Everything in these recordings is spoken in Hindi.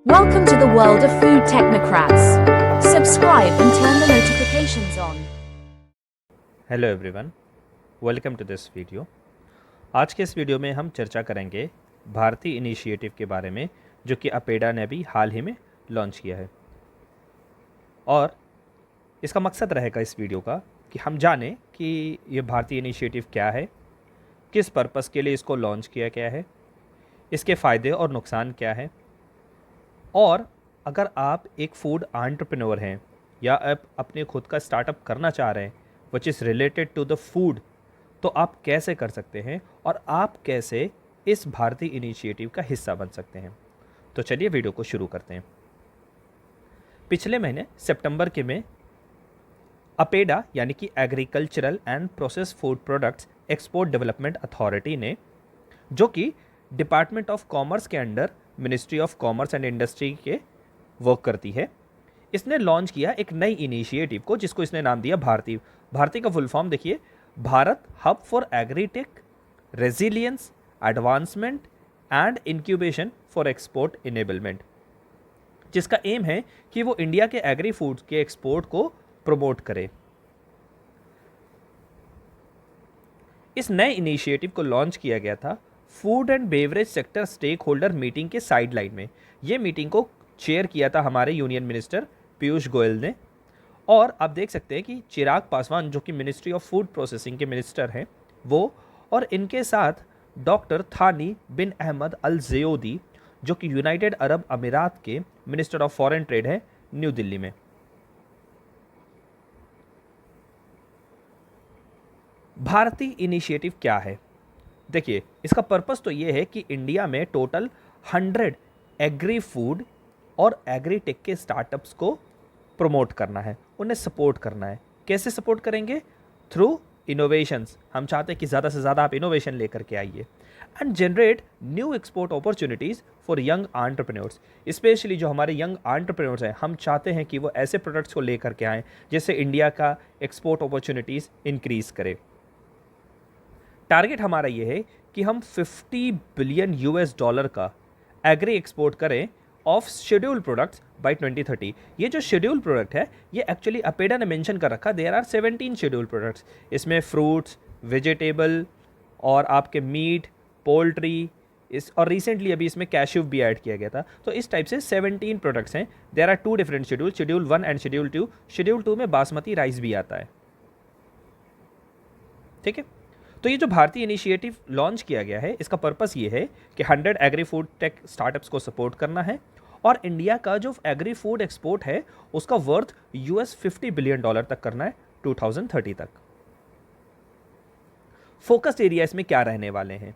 Welcome to the world of food technocrats. Subscribe and turn the notifications on. Hello everyone, welcome to this video. आज के इस वीडियो में हम चर्चा करेंगे भारतीय इनिशिएटिव के बारे में, जो कि अपेडा ने भी हाल ही में लॉन्च किया है। और इसका मकसद रहेगा इस वीडियो का कि हम जानें कि ये भारतीय इनिशिएटिव क्या है, किस पर्पस के लिए इसको लॉन्च किया गया है, इसके फ़ायदे और नुकसान क्या है, और अगर आप एक फूड एंटरप्रेन्योर हैं या आप अपने खुद का स्टार्टअप करना चाह रहे हैं which is related to the food, तो आप कैसे कर सकते हैं और आप कैसे इस भारतीय इनिशिएटिव का हिस्सा बन सकते हैं। तो चलिए वीडियो को शुरू करते हैं। पिछले महीने सितंबर के में अपेडा यानी कि agricultural and process food products export development authority ने, जो कि डिपार्टमेंट ऑफ कॉमर्स के under ministry of commerce and industry के वर्क करती है, इसने लॉन्च किया एक नई इनिशिएटिव को, जिसको इसने नाम दिया भारती। भारती का फुल फॉर्म देखिए, Bharat hub for agritech resilience advancement and incubation for export enablement, जिसका एम है कि वो इंडिया के एग्री फूड्स के एक्सपोर्ट को प्रमोट करे। इस नए इनिशिएटिव को लॉन्च किया गया था food and beverage sector stakeholder meeting के साइडलाइन में। ये मीटिंग को चेयर किया था हमारे यूनियन मिनिस्टर पीयूष गोयल ने, और आप देख सकते हैं कि चिराग पासवान, जो कि मिनिस्ट्री ऑफ फूड प्रोसेसिंग के मिनिस्टर हैं, वो, और इनके साथ डॉक्टर थानी बिन अहमद अल ज़योदी, जो कि यूनाइटेड अरब अमीरात के मिनिस्टर ऑफ फॉरेन ट्रेड हैं, न्यू दिल्ली में। भारतीय इनिशिएटिव क्या है? देखिए, इसका पर्पस तो ये है कि इंडिया में टोटल 100 एग्री फूड और एग्रीटेक के स्टार्टअप्स को प्रमोट करना है, उन्हें सपोर्ट करना है। कैसे सपोर्ट करेंगे? Through innovations. हम चाहते हैं कि ज़्यादा से ज़्यादा आप इनोवेशन लेकर के आइए and generate new export opportunities for young entrepreneurs. Specially जो हमारे यंग एंटरप्रेन्योर्स हैं, हम चाहते हैं कि वो ऐसे प्रोडक्ट्स को लेकर के आएँ जिससे इंडिया का एक्सपोर्ट अपॉर्चुनिटीज़ इंक्रीज़ करे। टारगेट हमारा ये है कि हम 50 बिलियन US$ का एग्री एक्सपोर्ट करें ऑफ शेड्यूल प्रोडक्ट्स बाय 2030। ये जो शेड्यूल प्रोडक्ट है, ये एक्चुअली अपेडा ने मेंशन कर रखा, देयर आर 17 शेड्यूल प्रोडक्ट्स। इसमें फ्रूट्स, वेजिटेबल और आपके मीट, पोल्ट्री, और रिसेंटली अभी इसमें कैश्यू भी ऐड किया गया था। तो इस टाइप से 17 प्रोडक्ट्स हैं। There are 2 different schedule, schedule 1 and schedule 2। Schedule 2 में बासमती राइस भी आता है। ठीक है, तो ये जो भारतीय इनिशिएटिव लॉन्च किया गया है, इसका पर्पस ये है कि 100 एग्री फूड टेक स्टार्टअप्स को सपोर्ट करना है और इंडिया का जो एग्री फूड एक्सपोर्ट है उसका वर्थ $50 बिलियन तक करना है 2030 तक। फोकस्ड एरिया इसमें क्या रहने वाले हैं?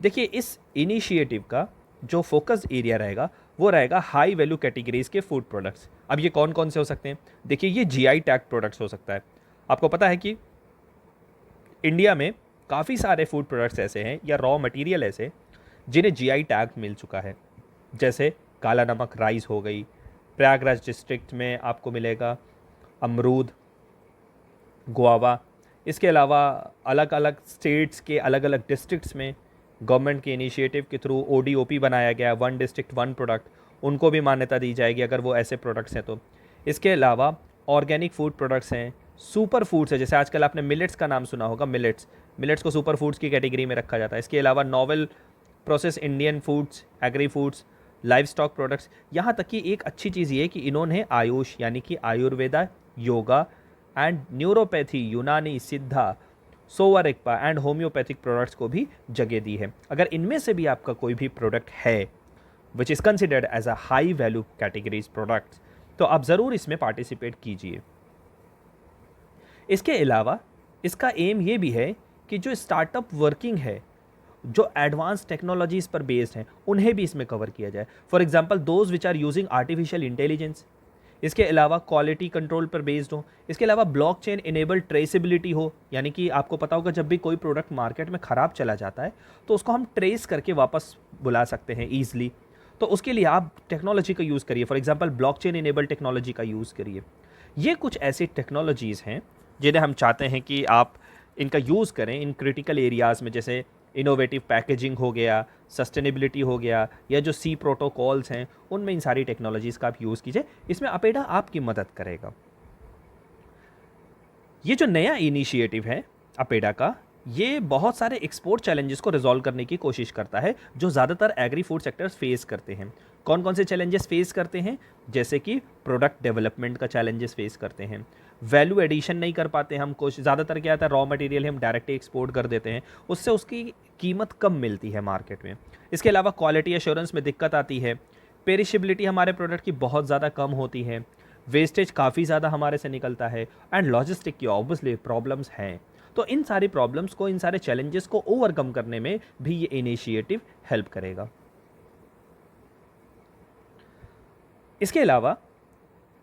देखिए, इस इनिशिएटिव का जो फोकस्ड एरिया रहेगा वो रहेगा हाई वैल्यू कैटेगरीज के फूड प्रोडक्ट्स। अब ये कौन कौन से हो सकते हैं? देखिए, ये GI टैग प्रोडक्ट्स हो सकता है। आपको पता है कि इंडिया में काफ़ी सारे फूड प्रोडक्ट्स ऐसे हैं या रॉ मटेरियल ऐसे जिन्हें GI टैग मिल चुका है, जैसे काला नमक राइस हो गई। प्रयागराज डिस्ट्रिक्ट में आपको मिलेगा अमरूद, गुआवा। इसके अलावा अलग अलग स्टेट्स के अलग अलग डिस्ट्रिक्ट्स में गवर्नमेंट के इनिशिएटिव के थ्रू ODOP बनाया गया, 1 डिस्ट्रिक्ट 1 प्रोडक्ट, उनको भी मान्यता दी जाएगी अगर वो ऐसे प्रोडक्ट्स हैं तो। इसके अलावा ऑर्गेनिक फूड प्रोडक्ट्स हैं, सुपर फूड्स है, जैसे आजकल आपने मिलेट्स का नाम सुना होगा, मिलेट्स को सुपर फूड्स की कैटेगरी में रखा जाता है। इसके अलावा novel process Indian foods, agri foods, livestock products. यहाँ तक कि एक अच्छी चीज़ ये कि इन्होंने आयुष यानी कि आयुर्वेदा, योगा एंड न्यूरोपैथी, यूनानी, सिद्धा, सोवरिकपा एंड होम्योपैथिक प्रोडक्ट्स को भी जगह दी है। अगर इनमें से भी आपका कोई भी प्रोडक्ट है which is considered as a high value categories products, तो आप ज़रूर इसमें पार्टिसिपेट कीजिए। इसके अलावा इसका एम ये भी है कि जो स्टार्टअप वर्किंग है, जो एडवांस टेक्नोलॉजीज़ पर बेस्ड हैं, उन्हें भी इसमें कवर किया जाए। For example those which are using artificial intelligence. इसके अलावा क्वालिटी कंट्रोल पर बेस्ड हो। इसके अलावा ब्लॉकचेन इनेबल्ड ट्रेसेबिलिटी हो, यानी कि आपको पता होगा जब भी कोई प्रोडक्ट मार्केट में ख़राब चला जाता है तो उसको हम ट्रेस करके वापस बुला सकते हैं ईजिली। तो उसके लिए आप टेक्नोलॉजी का यूज़ करिए, for example blockchain enabled technology का यूज़ करिए। ये कुछ ऐसी टेक्नोलॉजीज़ हैं जिन्हें हम चाहते हैं कि आप इनका यूज़ करें इन क्रिटिकल एरियाज़ में, जैसे इनोवेटिव पैकेजिंग हो गया, सस्टेनेबिलिटी हो गया, या जो सी प्रोटोकॉल्स हैं उनमें इन सारी टेक्नोलॉजीज़ का आप यूज़ कीजिए। इसमें अपेडा आपकी मदद करेगा। ये जो नया इनिशिएटिव है अपेडा का, ये बहुत सारे एक्सपोर्ट चैलेंजेस को रिजॉल्व करने की कोशिश करता है जो ज़्यादातर एग्री फूड सेक्टर्स फेस करते हैं। कौन कौन से चैलेंजेस फेस करते हैं? जैसे कि प्रोडक्ट डेवलपमेंट का चैलेंजेस फेस करते हैं, वैल्यू एडिशन नहीं कर पाते हम, कुछ ज़्यादातर क्या आता है रॉ मटेरियल हम डायरेक्ट एक्सपोर्ट कर देते हैं, उससे उसकी कीमत कम मिलती है मार्केट में। इसके अलावा क्वालिटी एश्योरेंस में दिक्कत आती है, पेरिशेबिलिटी हमारे प्रोडक्ट की बहुत ज़्यादा कम होती है, वेस्टेज काफ़ी ज़्यादा हमारे से निकलता है, एंड लॉजिस्टिक की ऑब्वियसली प्रॉब्लम्स हैं। तो इन सारी प्रॉब्लम्स को, इन सारे चैलेंजेस को ओवरकम करने में भी ये इनिशिएटिव हेल्प करेगा। इसके अलावा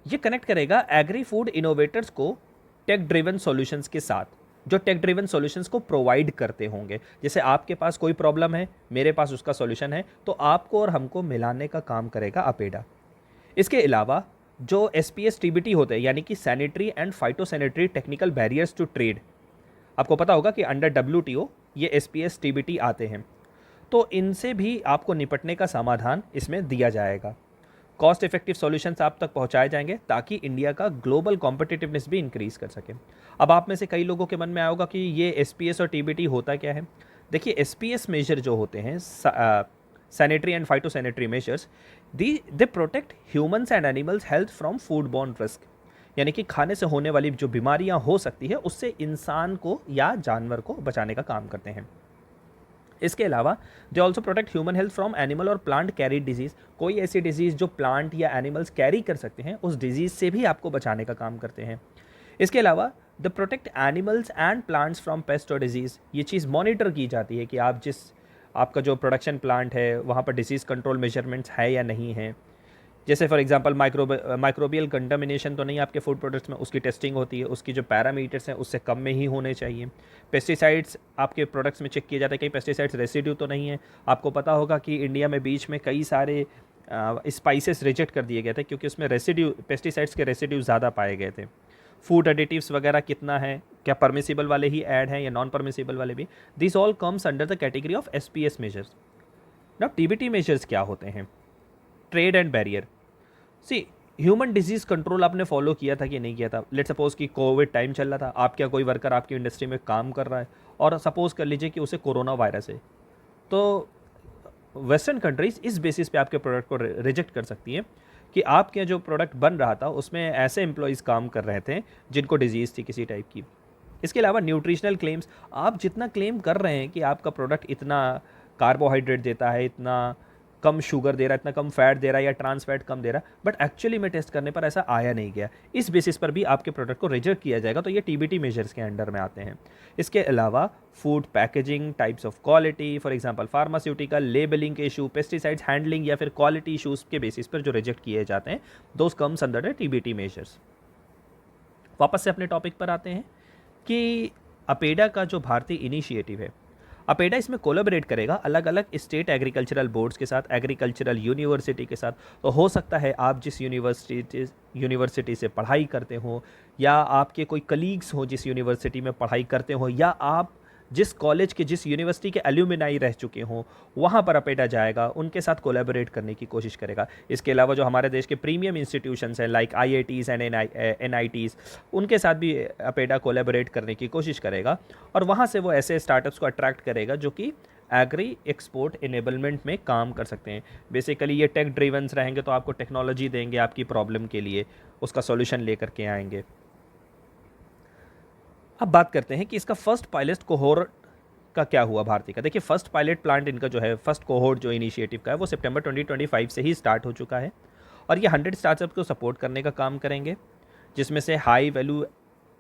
ये कनेक्ट करेगा एग्री फूड इनोवेटर्स को टेक ड्रिवन सॉल्यूशंस के साथ, जो टेक ड्रिवन सॉल्यूशंस को प्रोवाइड करते होंगे। जैसे आपके पास कोई प्रॉब्लम है, मेरे पास उसका सॉल्यूशन है, तो आपको और हमको मिलाने का काम करेगा अपेडा। इसके अलावा जो SPS TBT होते हैं, यानी कि sanitary and phytosanitary technical barriers to trade, आपको पता होगा कि अंडर WTO ये SPS TBT आते हैं, तो इनसे भी आपको निपटने का समाधान इसमें दिया जाएगा। कॉस्ट इफेक्टिव सॉल्यूशंस आप तक पहुंचाए जाएंगे ताकि इंडिया का ग्लोबल कॉम्पिटिटिवनेस भी इंक्रीज कर सके। अब आप में से कई लोगों के मन में आया होगा कि ये SPS और TBT होता क्या है। देखिए, SPS मेजर जो होते हैं, sanitary and phytosanitary measures, they protect humans and animals health from food borne risk, यानी कि खाने से होने वाली जो बीमारियां हो सकती है उससे इंसान को या जानवर को बचाने का काम करते हैं। इसके अलावा they also protect human health from animal और प्लांट कैरीड डिजीज़, कोई ऐसी डिजीज़ जो प्लांट या एनिमल्स कैरी कर सकते हैं उस डिजीज़ से भी आपको बचाने का काम करते हैं। इसके अलावा the protect animals and plants from paste और डिजीज़, ये चीज़ मॉनिटर की जाती है कि आपका जो प्रोडक्शन प्लांट है वहाँ पर डिसीज़ कंट्रोल मेजरमेंट्स है या नहीं है। जैसे फॉर एग्जांपल माइक्रोबियल कंटामिनेशन तो नहीं आपके फूड प्रोडक्ट्स में, उसकी टेस्टिंग होती है, उसकी जो पैरामीटर्स हैं उससे कम में ही होने चाहिए। पेस्टिसाइड्स आपके प्रोडक्ट्स में चेक किए जाते हैं, कहीं पेस्टिसाइड्स रेसिड्यू तो नहीं है। आपको पता होगा कि इंडिया में बीच में कई सारे स्पाइसेस रिजेक्ट कर दिए गए थे क्योंकि उसमें रेसिड्यू, पेस्टिसाइड्स के रेसिड्यू ज़्यादा पाए गए थे। फूड एडिटिव्स वगैरह कितना है, क्या परमिसिबल वाले ही ऐड हैं या नॉन परमिसिबल वाले भी, this all comes under the category of SPS measures. Now TBT measures क्या होते हैं? Trade and barrier. See, human disease control आपने फॉलो किया था कि नहीं किया था? लेट सपोज कि कोविड टाइम चल रहा था, आप क्या कोई वर्कर आपकी इंडस्ट्री में काम कर रहा है और सपोज कर लीजिए कि उसे कोरोना वायरस है, तो वेस्टर्न कंट्रीज इस बेसिस पे आपके प्रोडक्ट को रिजेक्ट कर सकती हैं कि आपके जो प्रोडक्ट बन रहा था उसमें ऐसे एम्प्लॉयज़ काम कर रहे थे जिनको डिजीज़ थी किसी टाइप की। इसके अलावा न्यूट्रिशनल क्लेम्स, आप जितना क्लेम कर रहे हैं कि आपका प्रोडक्ट इतना कार्बोहाइड्रेट देता है, इतना कम शुगर दे रहा है, इतना कम फैट दे रहा है या ट्रांस फैट कम दे रहा है, बट एक्चुअली में टेस्ट करने पर ऐसा आया नहीं गया, इस बेसिस पर भी आपके प्रोडक्ट को रिजेक्ट किया जाएगा। तो ये TBT मेजर्स के अंडर में आते हैं। इसके अलावा food packaging, types of quality, for example pharmaceutical, labelling के इशू, पेस्टिसाइड्स हैंडलिंग या फिर क्वालिटी इशूज़ के बेसिस पर जो रिजेक्ट किए जाते हैं, those comes under the TBT measures. वापस से अपने टॉपिक पर आते हैं कि अपेडा का जो भारतीय इनिशिएटिव है, अपेडा इसमें कोलैबोरेट करेगा अलग अलग स्टेट एग्रीकल्चरल बोर्ड्स के साथ, एग्रीकल्चरल यूनिवर्सिटी के साथ। तो हो सकता है आप जिस यूनिवर्सिटी से पढ़ाई करते हो, या आपके कोई कलीग्स हो जिस यूनिवर्सिटी में पढ़ाई करते हो, या आप जिस कॉलेज के, जिस यूनिवर्सिटी के एल्यूमिनाई रह चुके हों, वहाँ पर अपेडा जाएगा, उनके साथ कोलैबोरेट करने की कोशिश करेगा। इसके अलावा जो हमारे देश के प्रीमियम इंस्टीट्यूशंस हैं लाइक IITs एंड NITs, उनके साथ भी अपेडा कोलैबोरेट करने की कोशिश करेगा और वहाँ से वो ऐसे स्टार्टअप्स को अट्रैक्ट करेगा जो कि एग्री एक्सपोर्ट इनेबलमेंट में काम कर सकते हैं। बेसिकली ये टेक ड्रिवन्स रहेंगे, तो आपको टेक्नोलॉजी देंगे आपकी प्रॉब्लम के लिए, उसका सॉल्यूशन लेकर के आएंगे। अब बात करते हैं कि इसका फर्स्ट पायलट कोहोर्ट का क्या हुआ भारतीय का। देखिए, फर्स्ट पायलट प्लांट इनका जो है, फर्स्ट कोहोर्ट जो इनिशिएटिव का है, वो सितंबर 2025 से ही स्टार्ट हो चुका है और ये 100 स्टार्टअप को सपोर्ट करने का काम करेंगे, जिसमें से high value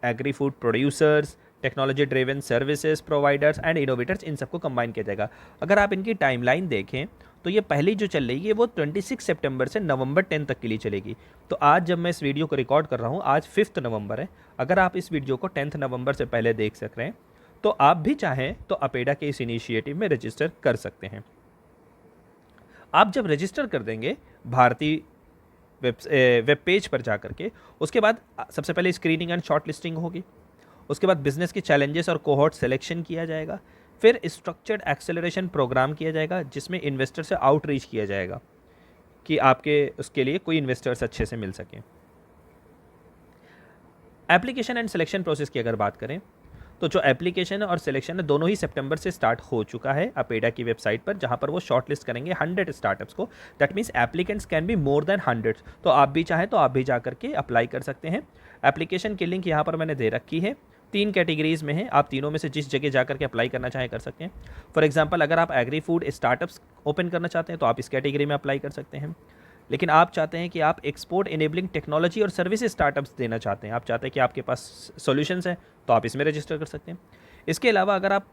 agri food producers, technology driven services providers and innovators, इन सबको कंबाइन किया जाएगा। अगर आप इनकी टाइमलाइन देखें तो ये पहली जो चल रही है वो 26 सितंबर से नवंबर 10 तक के लिए चलेगी। तो आज जब मैं इस वीडियो को रिकॉर्ड कर रहा हूँ, आज 5 नवंबर है, अगर आप इस वीडियो को 10 नवंबर से पहले देख सक रहे हैं तो आप भी चाहें तो अपेडा के इस इनिशिएटिव में रजिस्टर कर सकते हैं। आप जब रजिस्टर कर देंगे भारतीय वेब पेज पर जा करके, उसके बाद सबसे पहले स्क्रीनिंग एंड शॉर्ट लिस्टिंग होगी, उसके बाद बिजनेस के चैलेंजेस और कोहॉर्ट सिलेक्शन किया जाएगा, फिर स्ट्रक्चर्ड एक्सेलरेशन प्रोग्राम किया जाएगा जिसमें इन्वेस्टर से आउटरीच किया जाएगा कि आपके उसके लिए कोई इन्वेस्टर्स अच्छे से मिल सकें। एप्लीकेशन एंड सिलेक्शन प्रोसेस की अगर बात करें तो जो एप्लीकेशन और सिलेक्शन है दोनों ही सितंबर से स्टार्ट हो चुका है अपेडा की वेबसाइट पर, जहां पर वो शॉर्ट लिस्ट करेंगे 100 स्टार्टअप्स को। That means applicants can be more than 100, तो आप भी चाहें तो आप भी जा करके अप्लाई कर सकते हैं। एप्लीकेशन की लिंक यहाँ पर मैंने दे रखी है, 3 कैटेगरीज में है, आप तीनों में से जिस जगह जा करके अप्लाई करना चाहें कर सकते हैं। फॉर एग्जाम्पल अगर आप एग्री फूड स्टार्टअप्स ओपन करना चाहते हैं तो आप इस कैटेगरी में अप्लाई कर सकते हैं। लेकिन आप चाहते हैं कि आप एक्सपोर्ट इनेबलिंग टेक्नोलॉजी और सर्विसेज स्टार्टअप्स देना चाहते हैं, आप चाहते हैं कि आपके पास सॉल्यूशंस हैं, तो आप इसमें रजिस्टर कर सकते हैं। इसके अलावा अगर आप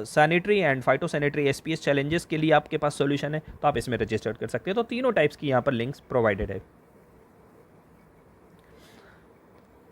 sanitary and phyto sanitary SPS challenges के लिए आपके पास सॉल्यूशन है तो आप इसमें रजिस्टर कर सकते हैं। तो तीनों टाइप्स की यहाँ पर लिंक्स प्रोवाइडेड है।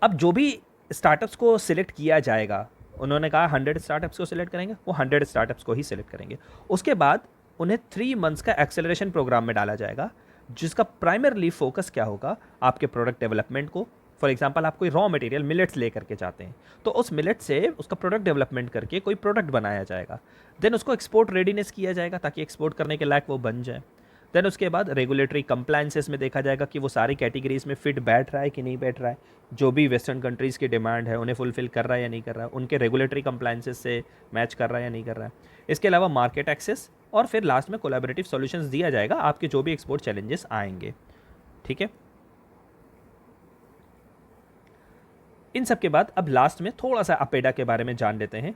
अब जो भी स्टार्टअप्स को सिलेक्ट किया जाएगा, उन्होंने कहा 100 स्टार्टअप्स को सिलेक्ट करेंगे, वो 100 स्टार्टअप्स को ही सिलेक्ट करेंगे। उसके बाद उन्हें 3 मंथ्स का एक्सेलरेशन प्रोग्राम में डाला जाएगा, जिसका प्राइमरली फोकस क्या होगा, आपके प्रोडक्ट डेवलपमेंट को। फॉर एग्जांपल आप कोई रॉ मटेरियल मिलेट्स लेकर के जाते हैं, तो उस मिलेट से उसका प्रोडक्ट डेवलपमेंट करके कोई प्रोडक्ट बनाया जाएगा, देन उसको एक्सपोर्ट रेडीनेस किया जाएगा ताकि एक्सपोर्ट करने के लायक वो बन जाए। देन उसके बाद रेगुलेटरी कंप्लायंसेस में देखा जाएगा कि वो सारी कैटेगरीज में फिट बैठ रहा है कि नहीं बैठ रहा है, जो भी वेस्टर्न कंट्रीज़ की डिमांड है उन्हें फुलफिल कर रहा है या नहीं कर रहा है, उनके रेगुलेटरी कंप्लायंसेस से मैच कर रहा है या नहीं कर रहा है। इसके अलावा मार्केट एक्सेस और फिर लास्ट में कोलैबोरेटिव सॉल्यूशंस दिया जाएगा आपके जो भी एक्सपोर्ट चैलेंजेस आएंगे। ठीक है, इन सब के बाद अब लास्ट में थोड़ा सा अपेडा के बारे में जान लेते हैं।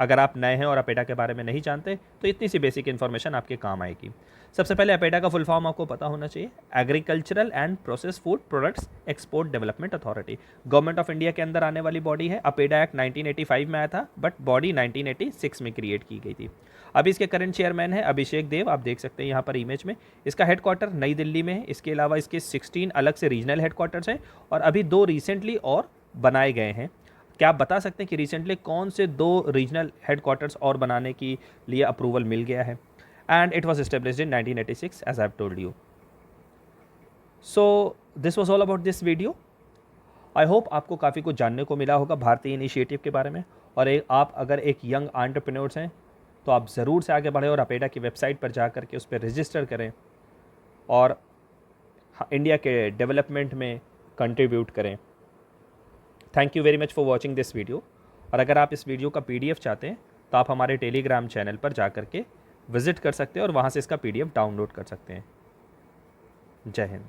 अगर आप नए हैं और अपेडा के बारे में नहीं जानते तो इतनी सी बेसिक इन्फॉर्मेशन आपके काम आएगी। सबसे पहले अपेडा का फुल फॉर्म आपको पता होना चाहिए, agricultural and process food products export development authority. Government of India के अंदर आने वाली बॉडी है। अपेडा एक्ट 1985 में आया था, बट बॉडी 1986 में क्रिएट की गई थी। अभी इसके करंट चेयरमैन है अभिषेक देव, आप देख सकते हैं यहाँ पर इमेज में। इसका हेडक्वार्टर नई दिल्ली में है। इसके अलावा इसके 16 अलग से रीजनल हेडक्वार्टर्स हैं और अभी 2 रिसेंटली और बनाए गए हैं। क्या आप बता सकते हैं कि रिसेंटली कौन से 2 रीजनल हेडक्वार्टर्स और बनाने के लिए अप्रूवल मिल गया है? And it was established in 1986 as I have told you. So this was all about this video. I hope आपको काफ़ी कुछ जानने को मिला होगा भारतीय इनिशिएटिव के बारे में। और आप अगर एक यंग एंटरप्रेन्योर्स हैं तो आप ज़रूर से आगे बढ़ें और अपेडा की वेबसाइट पर जा करके उस पर रजिस्टर करें और इंडिया के डेवलपमेंट में कंट्रीब्यूट करें। Thank you very much for watching this video. और अगर आप इस वीडियो का PDF चाहते हैं तो आप हमारे टेलीग्राम चैनल पर जा करके विज़िट कर सकते हैं और वहाँ से इसका PDF डाउनलोड कर सकते हैं। जय हिंद।